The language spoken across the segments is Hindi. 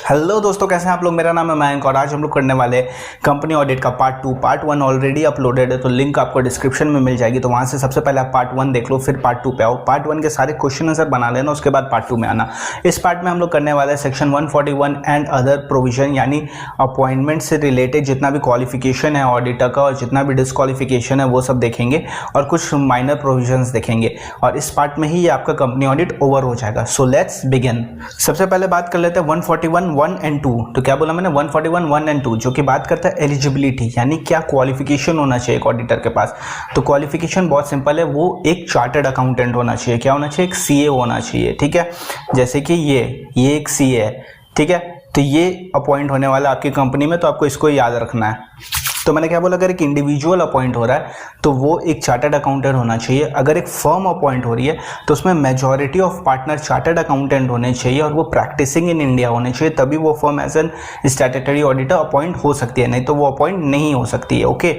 हेलो दोस्तों, कैसे हैं आप लोग। मेरा नाम है मयंक और आज हम लोग करने वाले कंपनी ऑडिट का पार्ट 2। पार्ट 1 ऑलरेडी अपलोडेड है, तो लिंक आपको डिस्क्रिप्शन में मिल जाएगी, तो वहां से सबसे पहले आप पार्ट 1 देख लो, फिर पार्ट 2 पे आओ। पार्ट 1 के सारे क्वेश्चन आंसर बना लेना, उसके बाद पार्ट 2 में आना। इस पार्ट में हम लोग करने वाले सेक्शन 141 एंड अदर प्रोविजन, यानी अपॉइंटमेंट से रिलेटेड जितना भी क्वालिफिकेशन है ऑडिटर का और जितना भी डिस्क्वालिफिकेशन है वो सब देखेंगे और कुछ माइनर प्रोविजंस देखेंगे, और इस पार्ट में ही ये आपका कंपनी ऑडिट ओवर हो जाएगा। So let's begin. सबसे पहले बात कर लेते हैं 141 1 एंड 2। तो क्या बोला मैंने, 141 1 एंड 2, जो कि बात करता है एलिजिबिलिटी, यानी क्या क्वालिफिकेशन होना चाहिए एक ऑडिटर के पास। तो क्वालिफिकेशन बहुत सिंपल है, वो एक चार्टर्ड अकाउंटेंट होना चाहिए। क्या होना चाहिए, एक सीए होना चाहिए। ठीक है, जैसे कि ये एक सीए है। ठीक है, तो ये अपॉइंट होने वाला आपकी कंपनी में, तो आपको इसको याद रखना है। तो मैंने क्या बोला, अगर एक इंडिविजुअल अपॉइंट हो रहा है तो वो एक चार्टर्ड अकाउंटेंट होना चाहिए। अगर एक फर्म अपॉइंट हो रही है तो उसमें majority of partner chartered accountant होने चाहिए और वो प्रैक्टिसिंग इन इंडिया होने चाहिए, तभी वो firm as an statutory auditor appoint हो सकती है, नहीं तो वो अपॉइंट नहीं हो सकती है। ओके,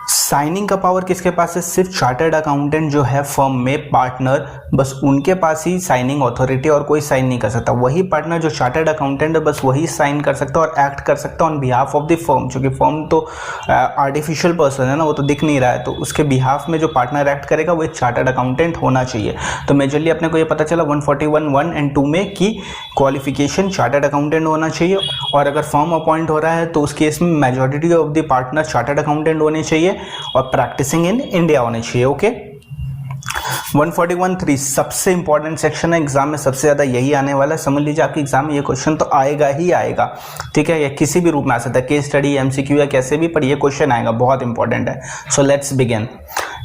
साइनिंग का पावर किसके पास है, सिर्फ चार्टर्ड अकाउंटेंट जो है फर्म में पार्टनर, बस उनके पास ही साइनिंग अथॉरिटी, और कोई साइन नहीं कर सकता। वही पार्टनर जो चार्टर्ड अकाउंटेंट है बस वही साइन कर सकता है और एक्ट कर सकता है on behalf of the firm, क्योंकि फर्म तो आर्टिफिशियल पर्सन है ना, वो तो दिख नहीं रहा है, तो उसके बिहाफ में जो पार्टनर एक्ट करेगा वो एक चार्टर्ड अकाउंटेंट होना चाहिए। तो मेजरली अपने को ये पता चला 141 1 एंड 2 में कि क्वालिफिकेशन चार्टर्ड अकाउंटेंट होना चाहिए, और अगर फर्म अपॉइंट हो रहा है तो उस केस में majority of the partner chartered accountant होने चाहिए और प्रैक्टिसिंग इन इंडिया होने चाहिए। ओके, 141 3 सबसे इंपॉर्टेंट सेक्शन है, एग्जाम में सबसे ज्यादा यही आने वाला है। समझ लीजिए आपके एग्जाम में ये क्वेश्चन तो आएगा ही आएगा। ठीक है, ये किसी भी रूप में आ सकता है, केस स्टडी, एमसीक्यू या कैसे भी, पर ये क्वेश्चन आएगा, बहुत इंपॉर्टेंट है। So let's begin.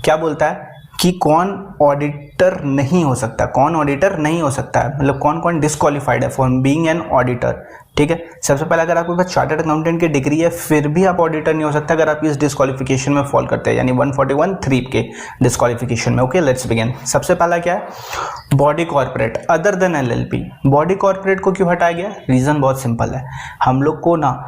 क्या बोलता है कि कौन ऑडिटर नहीं हो सकता, कौन ऑडिटर नहीं हो सकता है, मतलब कौन कौन डिस्क्वालिफाइड है फॉर बीइंग एन ऑडिटर। ठीक है, सबसे पहले अगर आपके पास चार्टर्ड अकाउंटेंट की डिग्री है फिर भी आप ऑडिटर नहीं हो सकता अगर आप इस डिस्क्वालिफिकेशन में फॉल करते हैं, यानी 141 3 के डिस्क्वालिफिकेशन में। Okay, let's begin. सबसे पहला क्या है, body corporate other than LLP. Body corporate को क्यों हटाया गया, रीजन बहुत सिंपल है, हम लोग को ना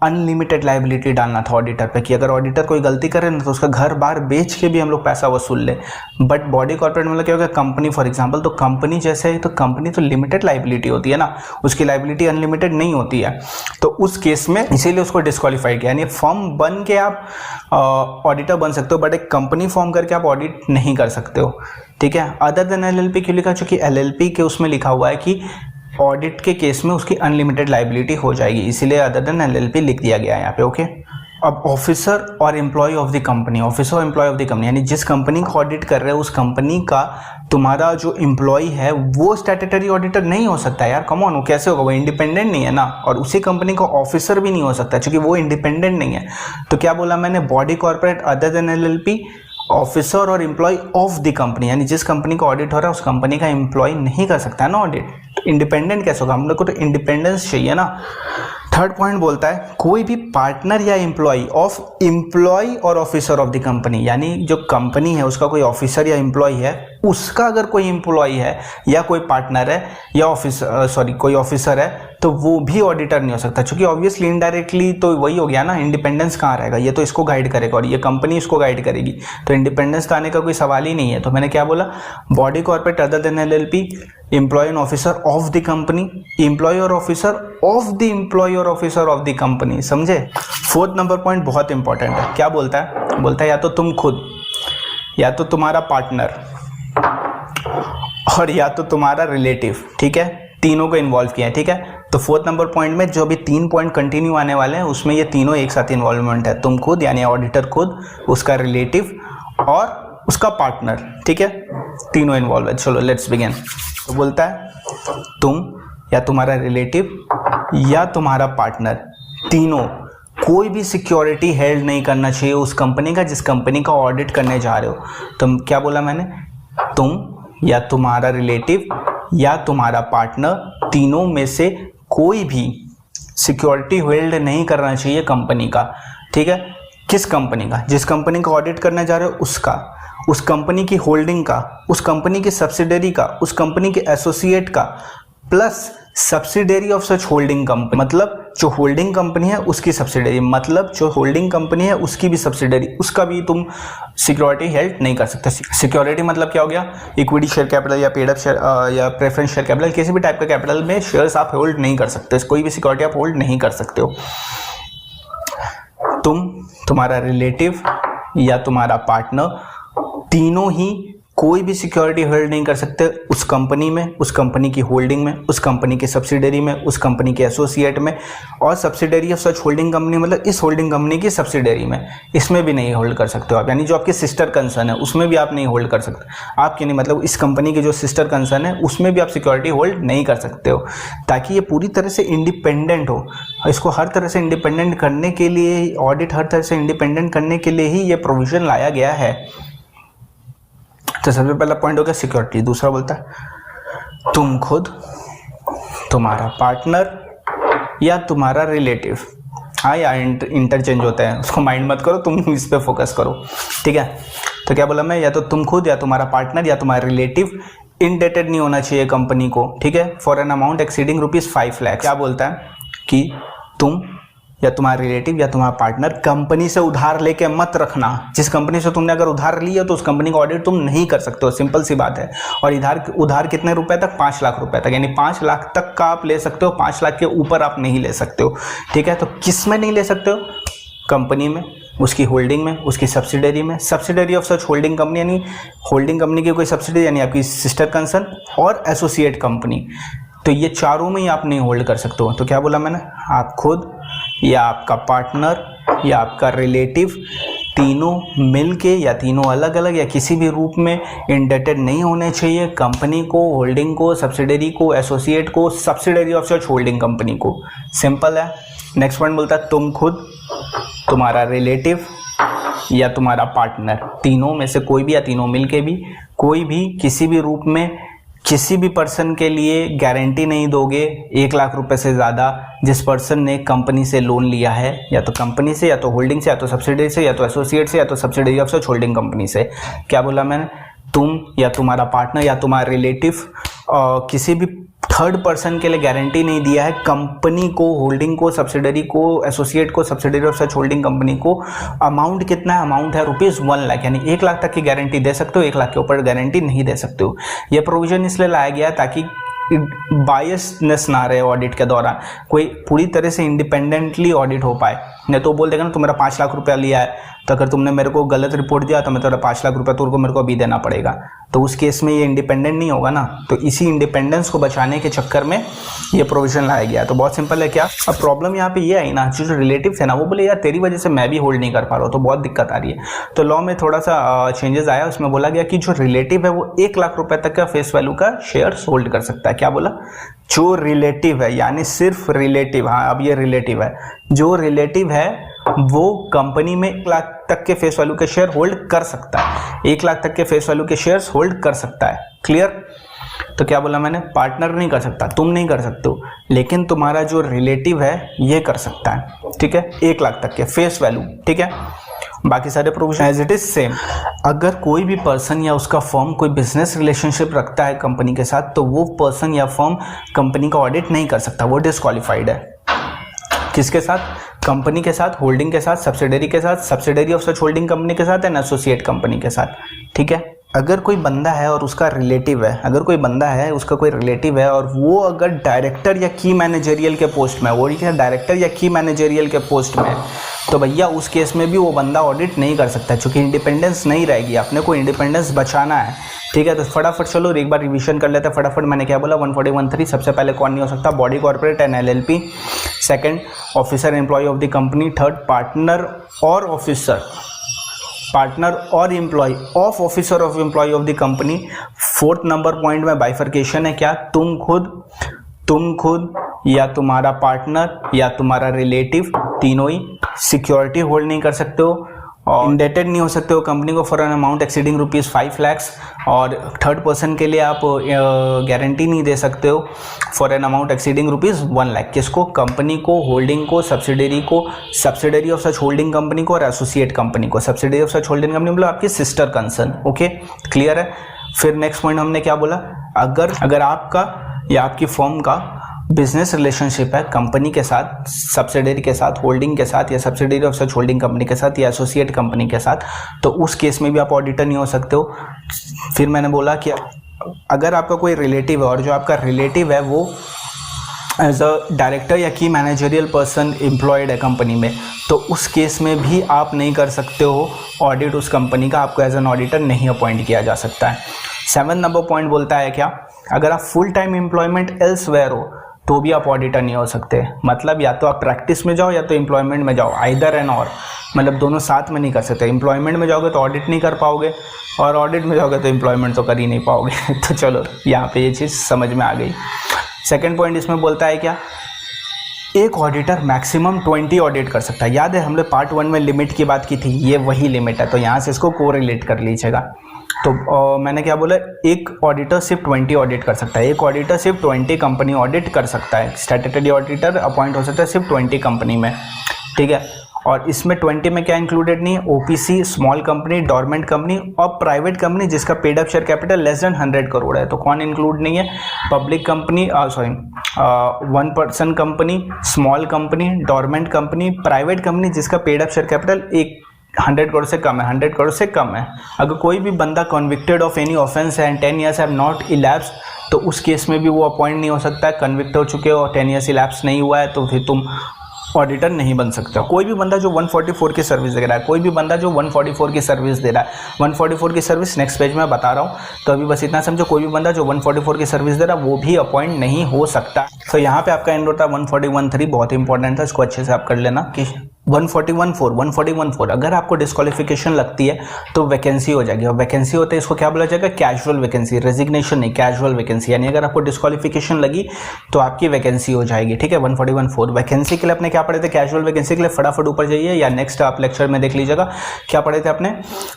अनलिमिटेड लाइबिलिटी डालना था ऑडिटर पे, कि अगर ऑडिटर कोई गलती करे ना तो उसका घर बार बेच के भी हम लोग पैसा वसूल ले। बट बॉडी कॉर्पोरेट मतलब क्या होगा, कंपनी फॉर एग्जांपल, तो कंपनी जैसे है तो कंपनी तो लिमिटेड लाइबिलिटी होती है ना, उसकी लाइबिलिटी अनलिमिटेड नहीं होती है, तो उस केस में इसीलिए उसको डिस्क्वालीफाई किया। यानी फॉर्म बन के आप ऑडिटर बन सकते हो, बट एक कंपनी फॉर्म करके आप ऑडिट नहीं कर सकते हो। ठीक है, अदर देन एलएलपी क्यों लिखा, क्योंकि एलएलपी के उसमें लिखा हुआ है कि ऑडिट के केस में उसकी अनलिमिटेड लाइबिलिटी हो जाएगी, इसीलिए अदर देन एलएलपी लिख दिया गया है यहाँ पे। ओके, अब ऑफिसर और employee of the company, officer और एम्प्लॉय ऑफ द कंपनी, यानी जिस कंपनी को ऑडिट कर रहे हो उस कंपनी का तुम्हारा जो एम्प्लॉय है वो स्टैट्यूटरी ऑडिटर नहीं हो सकता यार, कम ऑन, वो कैसे होगा, वो इंडिपेंडेंट नहीं है ना, और उसी कंपनी का ऑफिसर भी नहीं हो सकता क्योंकि वो इंडिपेंडेंट नहीं है। तो क्या बोला मैंने, body corporate other than LLP, officer और एम्प्लॉय ऑफ द कंपनी, यानी जिस कंपनी का ऑडिट हो रहा है उस कंपनी का एम्प्लॉय नहीं कर सकता है ना ऑडिट, इंडिपेंडेंट कैसे होगा, हम लोग को तो इंडिपेंडेंस चाहिए ना। थर्ड पॉइंट बोलता है कोई भी पार्टनर या एम्प्लॉय ऑफ एम्प्लॉय और ऑफिसर ऑफ द कंपनी, यानी जो कंपनी है उसका कोई ऑफिसर या एम्प्लॉय है, उसका अगर कोई एम्प्लॉय है या कोई पार्टनर है या कोई ऑफिसर है तो वो भी ऑडिटर नहीं हो सकता, क्योंकि ऑब्वियसली इनडायरेक्टली तो वही हो गया ना, इंडिपेंडेंस कहाँ रहेगा, ये तो इसको गाइड करेगा और ये कंपनी इसको गाइड करेगी, तो इंडिपेंडेंस तो आने का कोई सवाल ही नहीं है। तो मैंने क्या बोला, body corporate other than LLP, employee and officer of the company, employee और ऑफिसर ऑफ द एम्प्लॉय और ऑफिसर ऑफ द कंपनी, समझे। फोर्थ नंबर पॉइंट बहुत इंपॉर्टेंट है, क्या बोलता है या तो तुम खुद, या तो तुम्हारा पार्टनर, और या तो तुम्हारा रिलेटिव। ठीक है, तीनों को इन्वॉल्व किया है। ठीक है, तो फोर्थ नंबर पॉइंट में जो भी 3 पॉइंट कंटिन्यू आने वाले हैं उसमें ये तीनों एक साथ इन्वॉल्वमेंट है, तुम खुद यानी ऑडिटर खुद, उसका रिलेटिव और उसका पार्टनर। ठीक है, तीनों इन्वॉल्व है। चलो लेट्स बिगिन। तो बोलता है तुम या तुम्हारा रिलेटिव या तुम्हारा पार्टनर, तीनों कोई भी सिक्योरिटी हेल्ड नहीं करना चाहिए उस कंपनी का जिस कंपनी का ऑडिट करने जा रहे हो। तुम क्या बोला मैंने, तुम या तुम्हारा रिलेटिव या तुम्हारा पार्टनर, तीनों में से कोई भी सिक्योरिटी होल्ड नहीं करना चाहिए कंपनी का। ठीक है, किस कंपनी का, जिस कंपनी का ऑडिट करने जा रहे हो उसका, उस कंपनी की होल्डिंग का, उस कंपनी की सब्सिडरी का, उस कंपनी के एसोसिएट का, plus subsidiary of such holding company, मतलब जो होल्डिंग कंपनी है उसकी सब्सिडरी, मतलब जो होल्डिंग कंपनी है उसकी भी सब्सिडरी, उसका भी तुम सिक्योरिटी हेल्ड नहीं कर सकते। सिक्योरिटी मतलब क्या हो गया, इक्विटी शेयर कैपिटल या पेड अप शेयर या प्रेफरेंस शेयर कैपिटल, किसी भी टाइप का कैपिटल में शेयर्स आप होल्ड नहीं कर सकते, कोई भी सिक्योरिटी आप होल्ड नहीं कर सकते हो। तुम्हारा रिलेटिव या तुम्हारा पार्टनर, तीनों ही कोई भी सिक्योरिटी होल्ड नहीं कर सकते उस कंपनी में, उस कंपनी की होल्डिंग में, उस कंपनी की सब्सिडरी में, उस कंपनी के एसोसिएट में, और subsidiary of such holding company मतलब इस होल्डिंग कंपनी की सब्सिडरी में, इसमें भी नहीं होल्ड कर सकते हो आप। यानी जो आपके सिस्टर कंसर्न है उसमें भी आप नहीं होल्ड कर सकते, आपके नहीं मतलब इस कंपनी की जो सिस्टर कंसर्न है उसमें भी आप सिक्योरिटी होल्ड नहीं कर सकते हो, ताकि ये पूरी तरह से इंडिपेंडेंट हो। इसको हर तरह से इंडिपेंडेंट करने के लिए, ऑडिट हर तरह से इंडिपेंडेंट करने के लिए ही ये प्रोविजन लाया गया है। तो सबसे पहला पॉइंट हो गया सिक्योरिटी। दूसरा बोलता है तुम खुद, तुम्हारा पार्टनर या तुम्हारा रिलेटिव, हाँ या इंटरचेंज होता है, उसको माइंड मत करो, तुम इस पे फोकस करो, ठीक है। तो क्या बोला मैं, या तो तुम खुद या तुम्हारा पार्टनर या तुम्हारा रिलेटिव इनडेटेड नहीं होना चाहिए कंपनी को, ठीक है, for an amount exceeding ₹5 lakh. क्या बोलता है कि तुम या तुम्हारा रिलेटिव या तुम्हारा पार्टनर कंपनी से उधार लेके मत रखना। जिस कंपनी से तुमने अगर उधार लिया तो उस कंपनी का ऑडिट तुम नहीं कर सकते हो, सिंपल सी बात है। और उधार कितने रुपए तक, 5 लाख रुपए तक, यानी 5 लाख तक का आप ले सकते हो, 5 लाख के ऊपर आप नहीं ले सकते हो, ठीक है। तो किस में नहीं ले सकते हो, कंपनी में, उसकी होल्डिंग में, उसकी सब्सिडरी में, subsidiary of such holding company यानी होल्डिंग कंपनी की कोई सब्सिडरी यानी आपकी सिस्टर कंसर्न, और एसोसिएट कंपनी। तो ये चारों में ही आप नहीं होल्ड कर सकते हो। तो क्या बोला मैंने, आप खुद या आपका पार्टनर या आपका रिलेटिव, तीनों मिलके या तीनों अलग अलग या किसी भी रूप में इंडेटेड नहीं होने चाहिए कंपनी को, होल्डिंग को, सब्सिडरी को, एसोसिएट को, subsidiary of such holding company को। सिंपल है। नेक्स्ट पॉइंट बोलता है तुम खुद, तुम्हारा रिलेटिव या तुम्हारा पार्टनर, तीनों में से कोई भी या तीनों मिलके भी कोई भी किसी भी रूप में किसी भी पर्सन के लिए गारंटी नहीं दोगे 1 लाख रुपए से ज़्यादा, जिस पर्सन ने कंपनी से लोन लिया है, या तो कंपनी से, या तो होल्डिंग से, या तो सब्सिडरी से, या तो एसोसिएट से, या तो subsidiary of such holding company से। क्या बोला मैंने, तुम या तुम्हारा पार्टनर या तुम्हारा रिलेटिव किसी भी थर्ड पर्सन के लिए गारंटी नहीं दिया है कंपनी को, होल्डिंग को, सब्सिडरी को, एसोसिएट को, subsidiary of such holding company को। अमाउंट कितना है, अमाउंट है ₹1 लाख, यानी 1 लाख तक की गारंटी दे सकते हो, 1 लाख के ऊपर गारंटी नहीं दे सकते हो। यह प्रोविजन इसलिए लाया गया ताकि बायसनेस ना रहे ऑडिट के दौरान, कोई पूरी तरह से इंडिपेंडेंटली ऑडिट हो पाए। नहीं तो बोल देगा ना तुम्हारा 5 लाख रुपया लिया है, तो अगर तुमने मेरे को गलत रिपोर्ट दिया तो मैं तुम्हारा 5 लाख रुपया तुमको मेरे को अभी देना पड़ेगा, तो उस केस में ये इंडिपेंडेंट नहीं होगा ना। तो इसी इंडिपेंडेंस को बचाने के चक्कर में ये प्रोविजन लाया गया। तो बहुत सिंपल है। क्या अब प्रॉब्लम यहाँ पे ये आई ना, जो रिलेटिव थे ना वो बोले यार तेरी वजह से मैं भी होल्ड नहीं कर पा रहा हूँ, तो बहुत दिक्कत आ रही है। तो लॉ में थोड़ा सा चेंजेस आया, उसमें बोला गया कि जो रिलेटिव है वो 1 लाख रुपए तक का फेस वैल्यू का शेयर होल्ड कर सकता है। क्या बोला, जो रिलेटिव है, यानी सिर्फ रिलेटिव, हाँ अब ये रिलेटिव है, जो रिलेटिव है वो कंपनी में 1 लाख तक के फेस वैल्यू के शेयर होल्ड कर सकता है, 1 लाख तक के फेस वैल्यू के शेयर्स होल्ड कर सकता है। क्लियर। तो क्या बोला मैंने, पार्टनर नहीं कर सकता, तुम नहीं कर सकते हो, लेकिन तुम्हारा जो रिलेटिव है ये कर सकता है, ठीक है, 1 लाख तक के फेस वैल्यू, ठीक है। बाकी सारे provision as it is same. अगर कोई भी पर्सन या उसका फर्म कोई बिजनेस रिलेशनशिप रखता है कंपनी के साथ, तो वो पर्सन या फर्म कंपनी का ऑडिट नहीं कर सकता, वो डिस्क्वालिफाइड है। किसके साथ, कंपनी के साथ, होल्डिंग के साथ, सब्सिडरी के साथ, subsidiary of such holding company के साथ एंड एसोसिएट कंपनी के साथ, ठीक है। अगर कोई बंदा है और उसका रिलेटिव है, अगर कोई बंदा है उसका कोई रिलेटिव है और वो अगर डायरेक्टर या की मैनेजरियल के पोस्ट में, वो डायरेक्टर या की मैनेजरियल के पोस्ट में, तो भैया उस केस में भी वो बंदा ऑडिट नहीं कर सकता, क्योंकि इंडिपेंडेंस नहीं रहेगी। अपने को इंडिपेंडेंस बचाना है, ठीक है। तो फटाफट चलो एक बार रिवीजन कर लेते हैं फटाफट। मैंने क्या बोला, 141(3) सबसे पहले कौन नहीं हो सकता, body corporate and LLP। Second, officer employee of the company. Third, partner और ऑफिसर, पार्टनर और employee of officer of employee of the company. Fourth number point में बाइफर्केशन है, क्या, तुम खुद या तुम्हारा पार्टनर या तुम्हारा रिलेटिव, तीनों ही सिक्योरिटी होल्ड नहीं कर सकते हो और इंडेटेड नहीं हो सकते हो कंपनी को for an amount exceeding ₹5 lakh. और थर्ड पर्सन के लिए आप गारंटी नहीं दे सकते हो for an amount exceeding ₹1 lakh. किसको, कंपनी को, होल्डिंग को, सब्सिडरी को, subsidiary of such holding company को और एसोसिएट कंपनी को। Subsidiary of such holding company मतलब आपकी सिस्टर कंसर्न। ओके, क्लियर है। फिर नेक्स्ट पॉइंट हमने क्या बोला, अगर आपका या आपकी फर्म का बिजनेस रिलेशनशिप है कंपनी के साथ, सब्सिडरी के साथ, होल्डिंग के साथ, या subsidiary of such holding company के साथ, या एसोसिएट कंपनी के साथ, तो उस केस में भी आप ऑडिटर नहीं हो सकते हो। फिर मैंने बोला कि अगर आपका कोई रिलेटिव है और जो आपका रिलेटिव है वो एज अ डायरेक्टर या की मैनेजरियल पर्सन एम्प्लॉयड है कंपनी में, तो उस केस में भी आप नहीं कर सकते हो ऑडिट उस कंपनी का, आपको एज एन ऑडिटर नहीं अपॉइंट किया जा सकता है। 7 नंबर पॉइंट बोलता है क्या, अगर आप फुल टाइम एम्प्लॉयमेंट एल्सवेयर हो तो भी आप ऑडिटर नहीं हो सकते। मतलब या तो आप प्रैक्टिस में जाओ या तो एम्प्लॉयमेंट में जाओ, आइदर एंड और, मतलब दोनों साथ में नहीं कर सकते। एम्प्लॉयमेंट में जाओगे तो ऑडिट नहीं कर पाओगे और ऑडिट में जाओगे तो एम्प्लॉयमेंट तो कर ही नहीं पाओगे। तो चलो यहाँ पे ये चीज़ समझ में आ गई। सेकेंड पॉइंट इसमें बोलता है क्या, एक ऑडिटर मैक्सिमम 20 ऑडिट कर सकता है। याद है हमने पार्ट 1 में लिमिट की बात की थी, ये वही लिमिट है, तो यहाँ से इसको कोरिलेट कर लीजिएगा। तो मैंने क्या बोला, एक ऑडिटर सिर्फ 20 ऑडिट कर सकता है, एक ऑडिटर सिर्फ 20 कंपनी ऑडिट कर सकता है। स्टैट्यूटरी ऑडिटर अपॉइंट हो सकता है सिर्फ 20 कंपनी में, ठीक है। और इसमें 20 में क्या इंक्लूडेड नहीं है, OPC, small company, dormant company और प्राइवेट कंपनी जिसका paid up share capital less than 100 crore है, तो कौन इंक्लूड नहीं है, public company, 1 person company, small company, dormant company, private company जिसका paid up share capital 100 crore से कम है, 100 करोड़ से कम है। अगर कोई भी बंदा कन्विक्टेड ऑफ एनी ऑफेंस है and 10 years have not elapsed, तो उस केस में भी वो अपॉइंट नहीं हो सकता है। कन्विक्ट हो चुके हो और 10 ईयर्स इलैप्स नहीं हुआ है तो फिर तुम ऑडिटर नहीं बन सकते हो। कोई भी बंदा जो 144 की सर्विस दे रहा है, कोई भी बंदा जो 144 की सर्विस दे रहा है, 144 की सर्विस नेक्स्ट पेज में बता रहा हूँ, तो अभी बस इतना समझो, कोई भी बंदा जो 144 की सर्विस दे रहा है वो भी अपॉइंट नहीं हो सकता। तो यहाँ पे आपका एंड होता है 141.3, बहुत इंपॉर्टेंट था, इसको अच्छे से आप कर लेना कि 141.4 अगर आपको डिस्क्वालिफिकेशन लगती है तो वैकेंसी हो जाएगी, और वैकेंसी होते हैं इसको क्या बोला जाएगा, कैजुअल वैकेंसी, रेजिग्नेशन नहीं, कैजुअल वैकेंसी, यानी अगर आपको डिस्क्वालिफिकेशन लगी तो आपकी वैकेंसी हो जाएगी, ठीक है। 141.4 वैकेंसी के लिए अपने क्या पढ़े थे, कैजुअल वैकेंसी के लिए फटाफट ऊपर जाइए या नेक्स्ट आप लेक्चर में देख लीजिएगा क्या पढ़े थे अपने,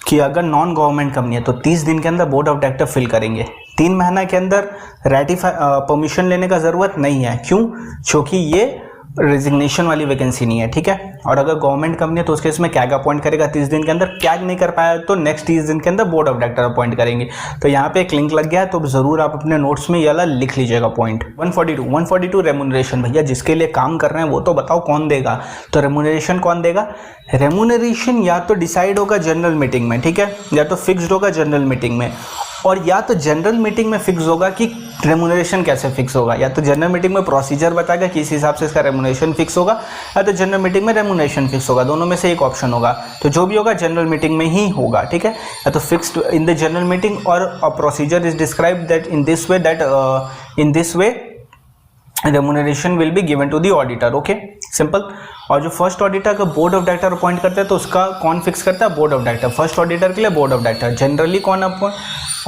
कि अगर नॉन गवर्नमेंट कंपनी है तो 30 दिन के अंदर बोर्ड ऑफ डायरेक्टर फिल करेंगे, 3 महीना के अंदर रेटिफाई परमिशन लेने का जरूरत नहीं है। क्यों? क्योंकि ये रेजिग्नेशन वाली वैकेंसी नहीं है, ठीक है। और अगर गवर्नमेंट कंपनी है तो उसके इसमें कैग अपॉइंट करेगा 30 दिन के अंदर, कैग नहीं कर पाया तो नेक्स्ट 30 दिन के अंदर बोर्ड ऑफ डायरेक्टर अपॉइंट करेंगे। तो यहाँ पे एक लिंक लग गया है, तो जरूर आप अपने नोट्स में ये वाला लिख लीजिएगा पॉइंट। 142 रेमुनरेशन, भैया जिसके लिए काम कर रहे हैं वो तो बताओ कौन देगा, तो रेमुनरेशन कौन देगा, रेमुनरेशन या तो डिसाइड होगा जनरल मीटिंग में, ठीक है, या तो फिक्स्ड होगा जनरल मीटिंग में, और या तो जनरल मीटिंग में फिक्स होगा कि रेमुनरेशन कैसे फिक्स होगा, या तो जनरल मीटिंग में प्रोसीजर बताएगा कि इस हिसाब से इसका रेमुनरेशन फिक्स होगा, या तो जनरल मीटिंग में रेमुनरेशन फिक्स होगा, दोनों में से एक ऑप्शन होगा। तो जो भी होगा जनरल मीटिंग में ही होगा, ठीक है, या तो fixed in the general meeting और procedure is describe that in this way remuneration will be given to the auditor, okay, simple. और जो फर्स्ट ऑडिटर का बोर्ड ऑफ डायरेक्टर अपॉइंट करता है तो उसका कौन फिक्स करता है, board of director. First auditor के लिए बोर्ड ऑफ डायरेक्टर, जनरली कौन अपॉइंट,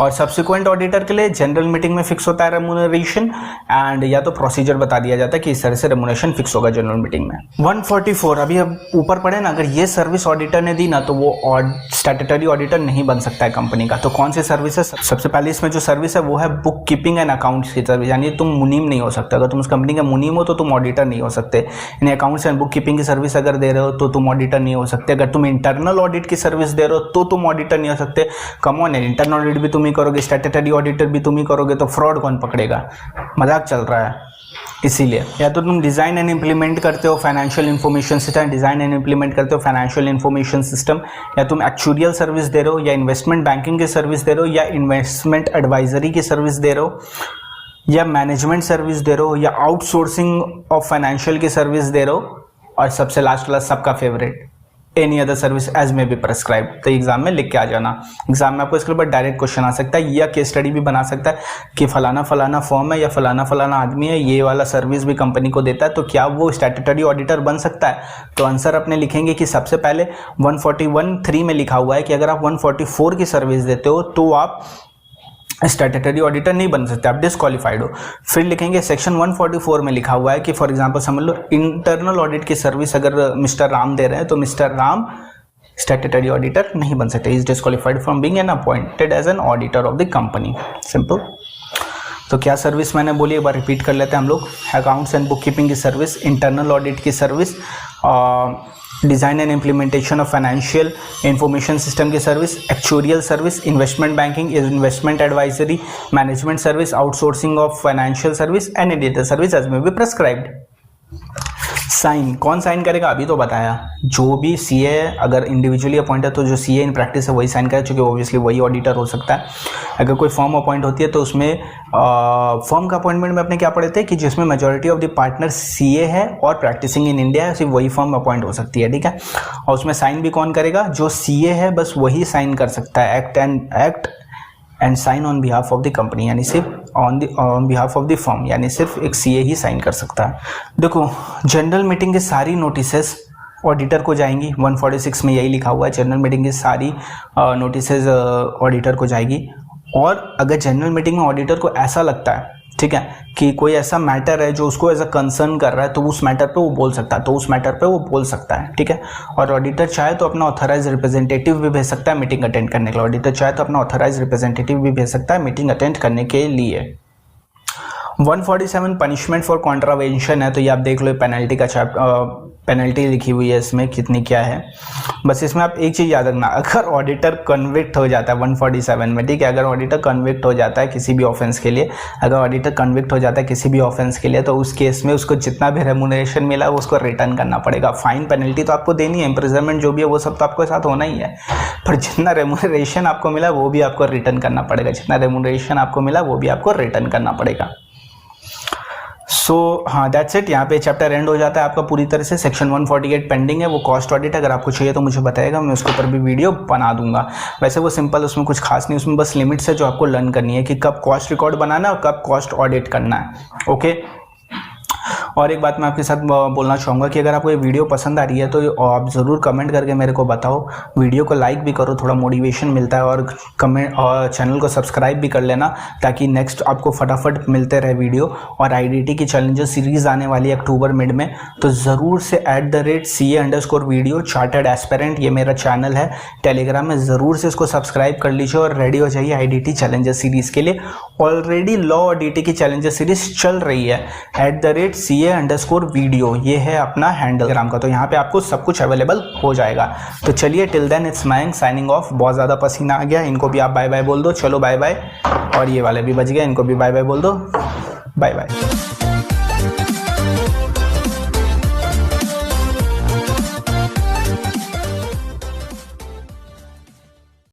और सब्सिक्वेंट ऑडिटर के लिए जनरल मीटिंग में फिक्स होता है रेमुनरेशन, एंड या तो प्रोसीजर बता दिया जाता है कि इस तरह से रेमुनरेशन फिक्स होगा जनरल मीटिंग में। 144 अभी अब ऊपर पढ़े ना, अगर ये सर्विस ऑडिटर ने दी ना तो वो स्टैट्यूटरी ऑडिटर नहीं बन सकता है कंपनी का। तो कौन सी सर्विस है, सबसे पहले इसमें जो सर्विस है वो है बुक कीपिंग एंड अकाउंट्स की सर्विस, यानी तुम मुनीम नहीं हो सकते। अगर तुम उस कंपनी का मुनीम हो तो तुम ऑडिटर नहीं हो सकते, यानी अकाउंट्स एंड बुक कीपिंग की सर्विस अगर दे रहे हो तो तुम ऑडिटर नहीं हो सकते। अगर तुम इंटरनल ऑडिट की सर्विस दे रहे हो तो तुम ऑडिटर नहीं हो सकते। कम ऑन, इंटरनल ऑडिट भी तुम ही करोगे, स्टैट्यूटरी ऑडिटर भी तुम ही करोगे, तो फ्रॉड कौन पकड़ेगा, मजाक चल रहा है। इसीलिए या तो तुम डिजाइन एंड इंप्लीमेंट करते हो financial information system, design and implement करते हो फाइनेंशियल इंफॉर्मेशन सिस्टम, या तुम एक्चुरियल सर्विस दे रहे हो, या इन्वेस्टमेंट बैंकिंग की सर्विस दे रहे हो, या इन्वेस्टमेंट एडवाइजरी की सर्विस दे रहे हो, या मैनेजमेंट सर्विस दे रहे हो, या आउटसोर्सिंग ऑफ फाइनेंशियल की सर्विस दे रहे हो, और सबसे लास्ट वाला सबका favourite, any other service as में भी प्रेस्क्राइब। तो एग्जाम में लिख के आ जाना, एग्जाम में आपको इसके ऊपर डायरेक्ट क्वेश्चन आ सकता है, या केस स्टडी भी बना सकता है कि फलाना फलाना फॉर्म है या फलाना फलाना आदमी है, ये वाला सर्विस भी कंपनी को देता है, तो क्या वो स्टैट्यूटरी ऑडिटर बन सकता है। तो आंसर अपने लिखेंगे कि सबसे पहले 141.3 में लिखा हुआ है कि अगर आप 144 की सर्विस देते हो तो आप स्टैट्यूटरी ऑडिटर नहीं बन सकते, आप डिस्क्वालिफाइड हो। फिर लिखेंगे सेक्शन 144 में लिखा हुआ है कि फॉर एग्जांपल समझ लो इंटरनल ऑडिट की सर्विस अगर मिस्टर राम दे रहे हैं तो मिस्टर राम स्टैट्यूटरी ऑडिटर नहीं बन सकते, is disqualified from being an appointed as an auditor of the company, simple. तो क्या सर्विस मैंने बोली, एक बार रिपीट कर लेते हैं हम लोग। अकाउंट्स एंड बुक कीपिंग की सर्विस, इंटरनल ऑडिट की service, design and implementation of financial information system की service, actuarial service, investment banking, investment advisory, management service, outsourcing of financial service and auditor service as may be prescribed. Sign कौन साइन करेगा, अभी तो बताया, जो भी सीए अगर इंडिविजुअली अपॉइंट है तो जो सीए इन प्रैक्टिस है वही साइन करे, क्योंकि ऑब्वियसली वही ऑडिटर हो सकता है। अगर कोई फर्म अपॉइंट होती है तो उसमें फर्म का अपॉइंटमेंट में अपने क्या पढ़े थे कि जिसमें majority of the partner CA है और प्रैक्टिसिंग इन इंडिया है, सिर्फ वही फर्म अपॉइंट हो सकती है, ठीक है। और उसमें साइन भी कौन करेगा, जो सीए है बस वही साइन कर सकता है, act and sign on behalf of the company, यानी सिर्फ on behalf of the firm, यानी सिर्फ एक सीए ही साइन कर सकता है। देखो जनरल मीटिंग की सारी नोटिसेस ऑडिटर को जाएंगी, 146 में यही लिखा हुआ है, जनरल मीटिंग की सारी नोटिसेस ऑडिटर को जाएगी। और अगर जनरल मीटिंग में ऑडिटर को ऐसा लगता है, ठीक है, कि कोई ऐसा मैटर है जो उसको एज अ कंसर्न कर रहा है, तो उस मैटर पे वो बोल सकता है, तो उस मैटर पे वो बोल सकता है, ठीक है। और ऑडिटर चाहे तो अपना ऑथराइज रिप्रेजेंटेटिव भी भेज सकता है मीटिंग अटेंड करने के लिए, ऑडिटर चाहे तो अपना ऑथराइज रिप्रेजेंटेटिव भी भेज सकता है मीटिंग अटेंड करने के लिए। 147 पनिशमेंट फॉर कॉन्ट्रावेंशन है, तो ये आप देख लो, पेनल्टी का पेनल्टी लिखी हुई है इसमें, कितनी क्या है। बस इसमें आप एक चीज़ याद रखना, अगर ऑडिटर कन्विक्ट हो जाता है 147 में, ठीक है, अगर ऑडिटर कन्विक्ट हो जाता है किसी भी ऑफेंस के लिए, अगर ऑडिटर कन्विक्ट हो जाता है किसी भी ऑफेंस के लिए, तो उस केस में उसको जितना भी रेमुनरेशन मिला है वो उसको रिटर्न करना पड़ेगा। फाइन पेनल्टी तो आपको देनी है, इम्प्रिजनमेंट जो भी है वो सब तो आपके साथ होना ही है, पर जितना रेमुनरेशन आपको मिला वो भी आपको रिटर्न करना पड़ेगा, जितना रेमुनरेशन आपको मिला वो भी आपको रिटर्न करना पड़ेगा। सो हाँ, दैट्स इट, यहाँ पे चैप्टर एंड हो जाता है आपका पूरी तरह से। सेक्शन 148 पेंडिंग है, वो कॉस्ट ऑडिट, अगर आपको चाहिए तो मुझे बताएगा, मैं उसके ऊपर भी वीडियो बना दूंगा। वैसे वो सिंपल, उसमें कुछ खास नहीं, उसमें बस लिमिट्स है जो आपको लर्न करनी है कि कब कॉस्ट रिकॉर्ड बनाना है और कब कॉस्ट ऑडिट करना है, ओके। और एक बात मैं आपके साथ बोलना चाहूँगा कि अगर आपको ये वीडियो पसंद आ रही है तो आप ज़रूर कमेंट करके मेरे को बताओ, वीडियो को लाइक भी करो, थोड़ा मोटिवेशन मिलता है, और कमेंट और चैनल को सब्सक्राइब भी कर लेना, ताकि नेक्स्ट आपको फटाफट मिलते रहे वीडियो। और आईडीटी की चैलेंजेस सीरीज़ आने वाली है अक्टूबर मिड में, तो ज़रूर से @CA_video चार्टर्ड एस्पिरेंट, ये मेरा चैनल है टेलीग्राम में, ज़रूर से इसको सब्सक्राइब कर लीजिए और रेडी हो जाइए आईडीटी चैलेंजेस सीरीज़ के लिए। ऑलरेडी लॉ और डीटी की चैलेंजेस सीरीज़ चल रही है, @CA_video, ये है अपना हैंडल ग्राम का, तो यहाँ पे आपको सब कुछ अवेलेबल हो जाएगा। तो चलिए, till then it's Mayank signing off. बहुत ज़्यादा पसीना आ गया, इनको भी आप बाय बाय बोल दो, चलो बाय बाय। और ये वाले भी बच गए, इनको भी बाय बाय बोल दो, बाय बाय।